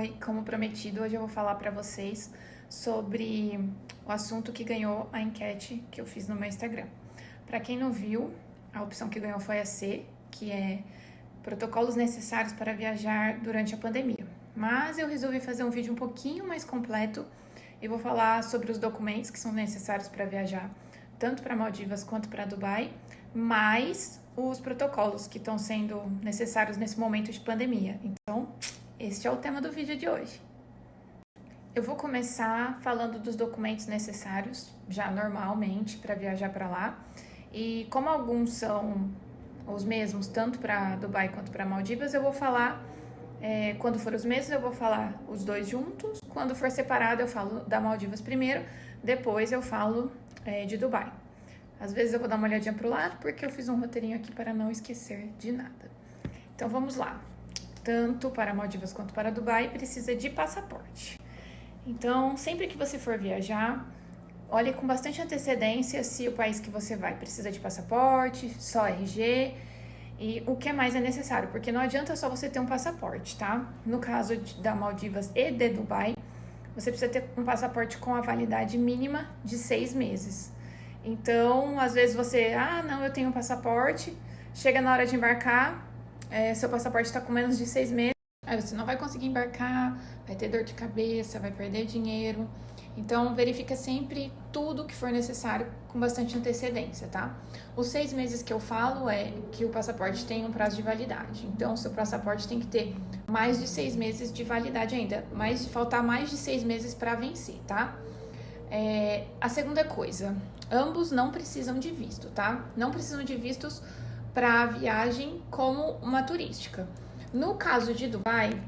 Oi, como prometido, hoje eu vou falar para vocês sobre o assunto que ganhou a enquete que eu fiz no meu Instagram. Para quem não viu, a opção que ganhou foi a C, que é protocolos necessários para viajar durante a pandemia. Mas eu resolvi fazer um vídeo um pouquinho mais completo e vou falar sobre os documentos que são necessários para viajar, tanto para Maldivas quanto para Dubai, mais os protocolos que estão sendo necessários nesse momento de pandemia. Então, este é o tema do vídeo de hoje. Eu vou começar falando dos documentos necessários, já normalmente, para viajar para lá. E como alguns são os mesmos, tanto para Dubai quanto para Maldivas, eu vou falar, quando for os mesmos, eu vou falar os dois juntos. Quando for separado, eu falo da Maldivas primeiro, depois eu falo de Dubai. Às vezes eu vou dar uma olhadinha para o lado, porque eu fiz um roteirinho aqui para não esquecer de nada. Então vamos lá. Tanto para Maldivas quanto para Dubai, precisa de passaporte. Então, sempre que você for viajar, olhe com bastante antecedência se o país que você vai precisa de passaporte, só RG e o que mais é necessário, porque não adianta só você ter um passaporte, tá? No caso da Maldivas e de Dubai, você precisa ter um passaporte com a validade mínima de 6 meses. Então, às vezes você, não, eu tenho um passaporte, chega na hora de embarcar, seu passaporte está com menos de 6 meses, aí você não vai conseguir embarcar, vai ter dor de cabeça, vai perder dinheiro. Então, verifica sempre tudo que for necessário com bastante antecedência, tá? Os 6 meses que eu falo é que o passaporte tem um prazo de validade. Então, o seu passaporte tem que ter mais de 6 meses de validade ainda, faltar mais de 6 meses para vencer, tá? A segunda coisa, ambos não precisam de visto, tá? Não precisam de vistos para viagem como uma turística. No caso de Dubai,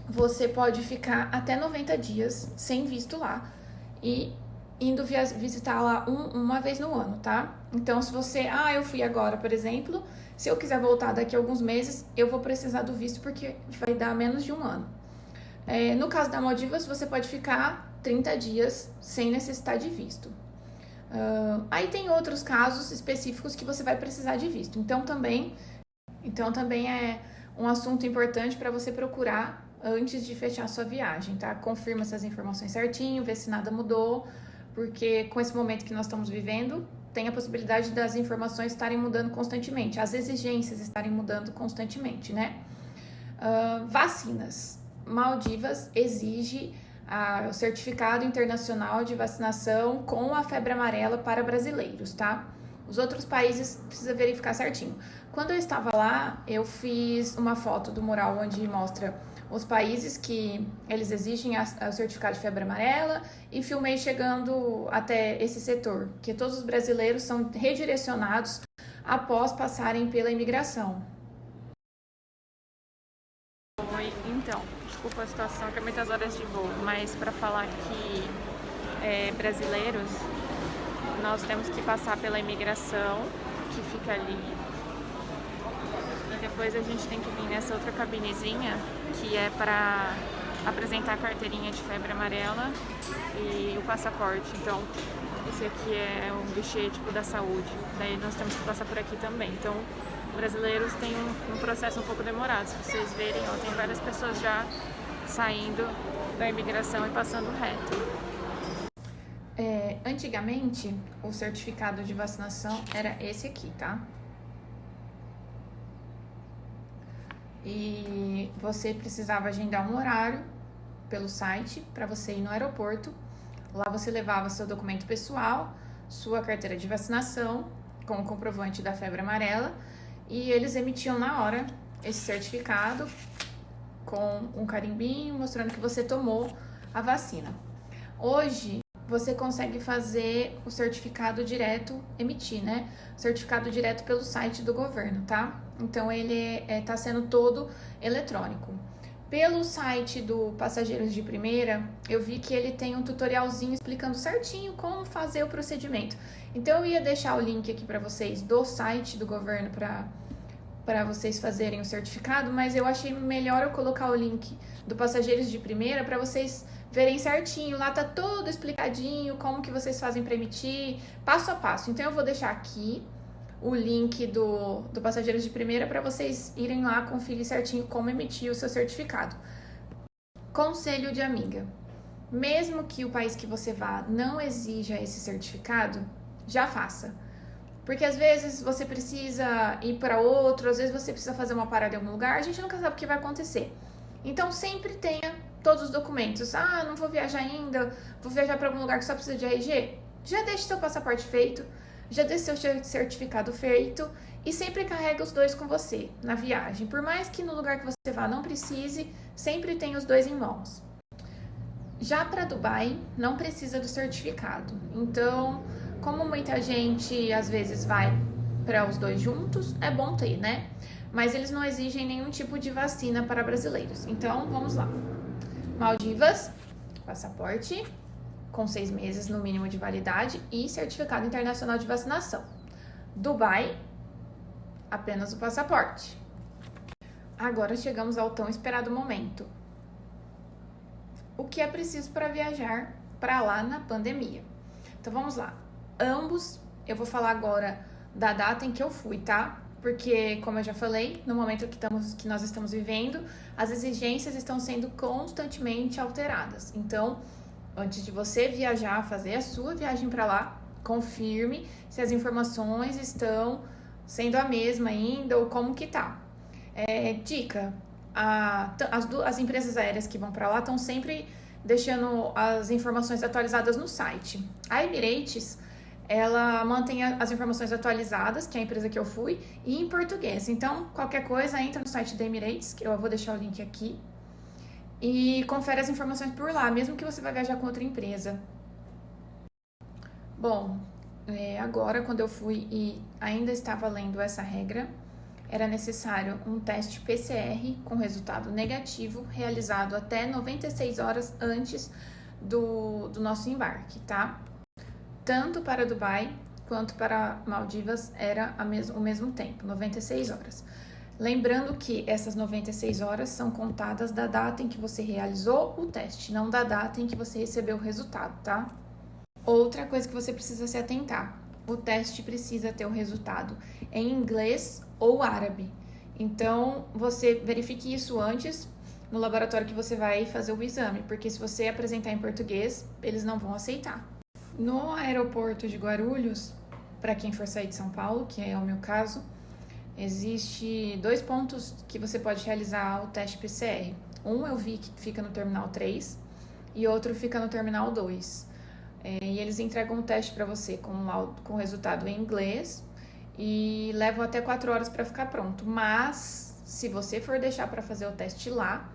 você pode ficar até 90 dias sem visto lá e indo visitar lá uma vez no ano, tá? Então, se você, eu fui agora, por exemplo, se eu quiser voltar daqui a alguns meses, eu vou precisar do visto porque vai dar menos de um ano. No caso da Maldivas, você pode ficar 30 dias sem necessitar de visto. Aí tem outros casos específicos que você vai precisar de visto. Então também é um assunto importante para você procurar antes de fechar sua viagem, tá? Confirma essas informações certinho, vê se nada mudou, porque com esse momento que nós estamos vivendo, tem a possibilidade das informações estarem mudando constantemente, as exigências estarem mudando constantemente, né? Vacinas. Maldivas exige o certificado internacional de vacinação com a febre amarela para brasileiros, tá? Os outros países precisa verificar certinho. Quando eu estava lá, eu fiz uma foto do mural onde mostra os países que eles exigem o certificado de febre amarela e filmei chegando até esse setor, que todos os brasileiros são redirecionados após passarem pela imigração. Oi, então, desculpa a situação, que é muitas horas de voo, mas para falar que brasileiros, nós temos que passar pela imigração, que fica ali, e depois a gente tem que vir nessa outra cabinezinha, que é para apresentar a carteirinha de febre amarela e o passaporte. Então, esse aqui é um guichê tipo da saúde, daí nós temos que passar por aqui também. Então, brasileiros têm um processo um pouco demorado. Se vocês verem, tem várias pessoas já saindo da imigração e passando reto. Antigamente, o certificado de vacinação era esse aqui, tá? E você precisava agendar um horário pelo site para você ir no aeroporto. Lá você levava seu documento pessoal, sua carteira de vacinação com o comprovante da febre amarela e eles emitiam na hora esse certificado com um carimbinho mostrando que você tomou a vacina. Hoje você consegue fazer o certificado direto, emitir, né? Certificado direto pelo site do governo, tá? Então ele tá sendo todo eletrônico. Pelo site do Passageiros de Primeira, eu vi que ele tem um tutorialzinho explicando certinho como fazer o procedimento. Então eu ia deixar o link aqui para vocês do site do governo para vocês fazerem o certificado, mas eu achei melhor eu colocar o link do Passageiros de Primeira para vocês verem certinho. Lá tá todo explicadinho como que vocês fazem para emitir, passo a passo. Então eu vou deixar aqui o link do Passageiros de Primeira para vocês irem lá conferir certinho como emitir o seu certificado. Conselho de amiga. Mesmo que o país que você vá não exija esse certificado, já faça. Porque às vezes você precisa ir para outro, às vezes você precisa fazer uma parada em algum lugar, a gente nunca sabe o que vai acontecer. Então sempre tenha todos os documentos. Ah, não vou viajar ainda, vou viajar para algum lugar que só precisa de RG. Já deixe seu passaporte feito, já deixe seu certificado feito e sempre carrega os dois com você na viagem. Por mais que no lugar que você vá não precise, sempre tenha os dois em mãos. Já para Dubai, não precisa do certificado. Então, como muita gente às vezes vai para os dois juntos, é bom ter, né? Mas eles não exigem nenhum tipo de vacina para brasileiros. Então, vamos lá. Maldivas, passaporte com 6 meses no mínimo de validade e certificado internacional de vacinação. Dubai, apenas o passaporte. Agora chegamos ao tão esperado momento. O que é preciso para viajar para lá na pandemia? Então vamos lá. Ambos, eu vou falar agora da data em que eu fui, tá? Porque, como eu já falei, no momento que nós estamos vivendo, as exigências estão sendo constantemente alteradas. Então, antes de você viajar, fazer a sua viagem para lá, confirme se as informações estão sendo a mesma ainda ou como que tá. Dica, as empresas aéreas que vão para lá estão sempre deixando as informações atualizadas no site. A Emirates, ela mantém as informações atualizadas, que é a empresa que eu fui, e em português. Então, qualquer coisa, entra no site da Emirates, que eu vou deixar o link aqui, e confere as informações por lá, mesmo que você vai viajar com outra empresa. Bom, agora quando eu fui e ainda estava lendo essa regra, era necessário um teste PCR com resultado negativo realizado até 96 horas antes do nosso embarque, tá? Tanto para Dubai quanto para Maldivas era o mesmo tempo, 96 horas. Lembrando que essas 96 horas são contadas da data em que você realizou o teste, não da data em que você recebeu o resultado, tá? Outra coisa que você precisa se atentar: o teste precisa ter o resultado em inglês ou árabe. Então, você verifique isso antes no laboratório que você vai fazer o exame, porque se você apresentar em português, eles não vão aceitar. No aeroporto de Guarulhos, para quem for sair de São Paulo, que é o meu caso, existe 2 pontos que você pode realizar o teste PCR. Um eu vi que fica no Terminal 3 e outro fica no Terminal 2. E eles entregam um teste para você com resultado em inglês e levam até 4 horas para ficar pronto. Mas, se você for deixar para fazer o teste lá,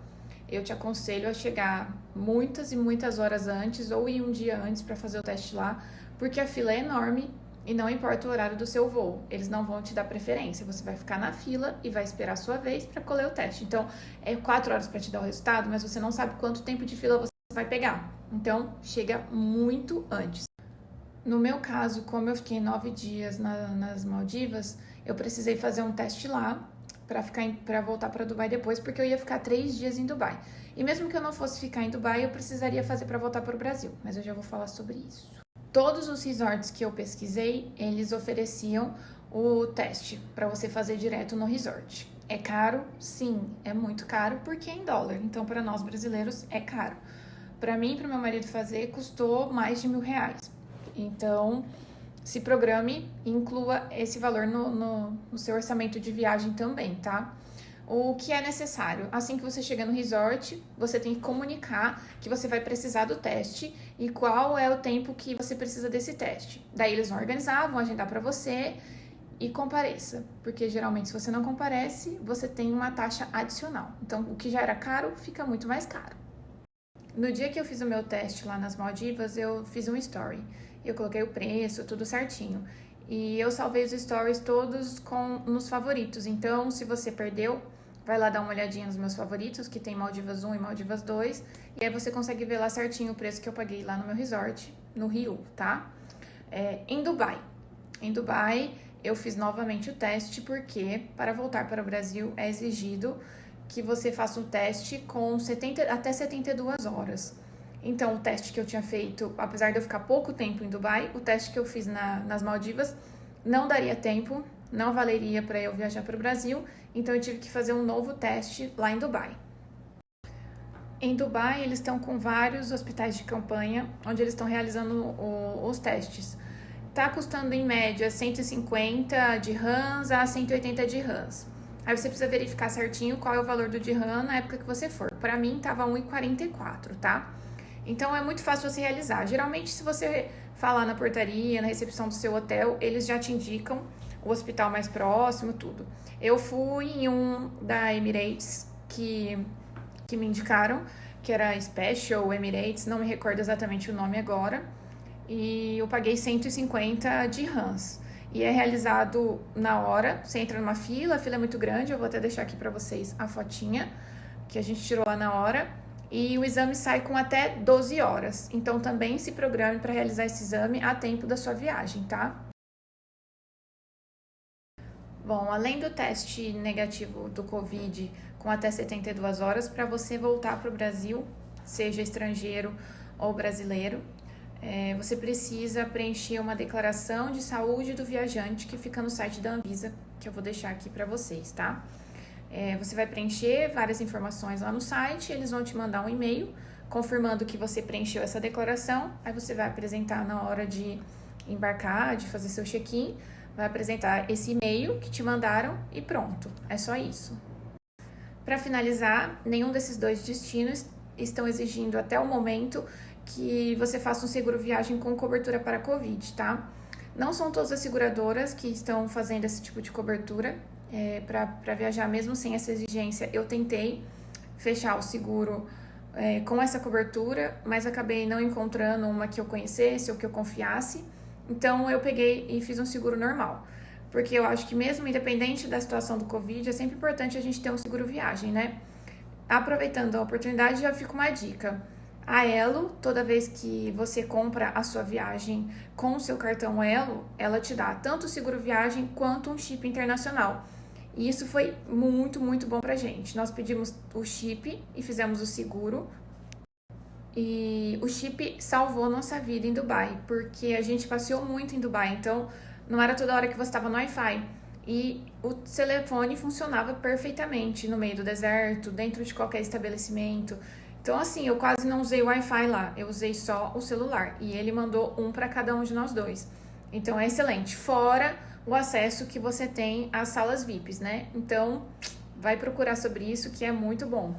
eu te aconselho a chegar muitas e muitas horas antes ou ir um dia antes para fazer o teste lá, porque a fila é enorme e não importa o horário do seu voo, eles não vão te dar preferência. Você vai ficar na fila e vai esperar a sua vez para colher o teste. Então, é 4 horas para te dar o resultado, mas você não sabe quanto tempo de fila você vai pegar. Então, chega muito antes. No meu caso, como eu fiquei 9 dias nas Maldivas, eu precisei fazer um teste lá para voltar para Dubai depois, porque eu ia ficar 3 dias em Dubai. E mesmo que eu não fosse ficar em Dubai, eu precisaria fazer para voltar para o Brasil, mas eu já vou falar sobre isso. Todos os resorts que eu pesquisei, eles ofereciam o teste para você fazer direto no resort. É caro? Sim, é muito caro porque é em dólar. Então, para nós brasileiros, é caro. Para mim e para meu marido fazer, custou mais de R$1.000. Então, se programe e inclua esse valor no seu orçamento de viagem também, tá? O que é necessário? Assim que você chega no resort, você tem que comunicar que você vai precisar do teste e qual é o tempo que você precisa desse teste. Daí eles vão organizar, vão agendar para você e compareça. Porque geralmente se você não comparece, você tem uma taxa adicional. Então, o que já era caro, fica muito mais caro. No dia que eu fiz o meu teste lá nas Maldivas, eu fiz um story. Eu coloquei o preço, tudo certinho. E eu salvei os stories todos nos favoritos. Então, se você perdeu, vai lá dar uma olhadinha nos meus favoritos, que tem Maldivas 1 e Maldivas 2. E aí você consegue ver lá certinho o preço que eu paguei lá no meu resort, no Rio, tá? Em Dubai. Em Dubai, eu fiz novamente o teste, porque para voltar para o Brasil é exigido que você faça um teste com até 72 horas. Então, o teste que eu tinha feito, apesar de eu ficar pouco tempo em Dubai, o teste que eu fiz nas Maldivas não daria tempo, não valeria para eu viajar para o Brasil, então eu tive que fazer um novo teste lá em Dubai. Em Dubai, eles estão com vários hospitais de campanha, onde eles estão realizando os testes. Tá custando em média 150 dirhams a 180 dirhams. Aí você precisa verificar certinho qual é o valor do dirham na época que você for. Para mim tava 1,44, tá? Então é muito fácil você realizar. Geralmente, se você falar na portaria, na recepção do seu hotel, eles já te indicam o hospital mais próximo, tudo. Eu fui em um da Emirates que me indicaram, que era Special Emirates, não me recordo exatamente o nome agora. E eu paguei 150 dirhams. E é realizado na hora, você entra numa fila, a fila é muito grande, eu vou até deixar aqui pra vocês a fotinha que a gente tirou lá na hora. E o exame sai com até 12 horas. Então também se programe para realizar esse exame a tempo da sua viagem, tá? Bom, além do teste negativo do Covid com até 72 horas, para você voltar para o Brasil, seja estrangeiro ou brasileiro, você precisa preencher uma declaração de saúde do viajante que fica no site da Anvisa, que eu vou deixar aqui para vocês, tá? Você vai preencher várias informações lá no site, eles vão te mandar um e-mail confirmando que você preencheu essa declaração, aí você vai apresentar na hora de embarcar, de fazer seu check-in, vai apresentar esse e-mail que te mandaram e pronto, é só isso. Para finalizar, nenhum desses dois destinos estão exigindo até o momento que você faça um seguro viagem com cobertura para Covid, tá? Não são todas as seguradoras que estão fazendo esse tipo de cobertura para viajar mesmo sem essa exigência. Eu tentei fechar o seguro com essa cobertura, mas acabei não encontrando uma que eu conhecesse ou que eu confiasse. Então eu peguei e fiz um seguro normal, porque eu acho que mesmo independente da situação do Covid, é sempre importante a gente ter um seguro viagem, né? Aproveitando a oportunidade, já fica uma dica. A Elo, toda vez que você compra a sua viagem com o seu cartão Elo, ela te dá tanto o seguro viagem quanto um chip internacional. E isso foi muito, muito bom pra gente. Nós pedimos o chip e fizemos o seguro. E o chip salvou nossa vida em Dubai, porque a gente passeou muito em Dubai, então não era toda hora que você estava no Wi-Fi. E o telefone funcionava perfeitamente no meio do deserto, dentro de qualquer estabelecimento. Então, assim, eu quase não usei o Wi-Fi lá, eu usei só o celular. E ele mandou um para cada um de nós dois. Então, é excelente. Fora o acesso que você tem às salas VIPs, né? Então, vai procurar sobre isso, que é muito bom.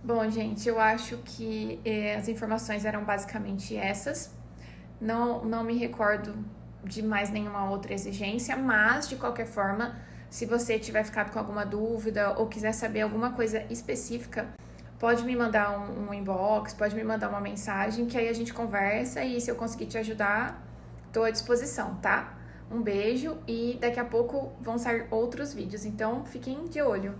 Bom, gente, eu acho que as informações eram basicamente essas. Não me recordo de mais nenhuma outra exigência, mas, de qualquer forma, se você tiver ficado com alguma dúvida ou quiser saber alguma coisa específica, pode me mandar um inbox, pode me mandar uma mensagem, que aí a gente conversa e se eu conseguir te ajudar, estou à disposição, tá? Um beijo e daqui a pouco vão sair outros vídeos, então fiquem de olho.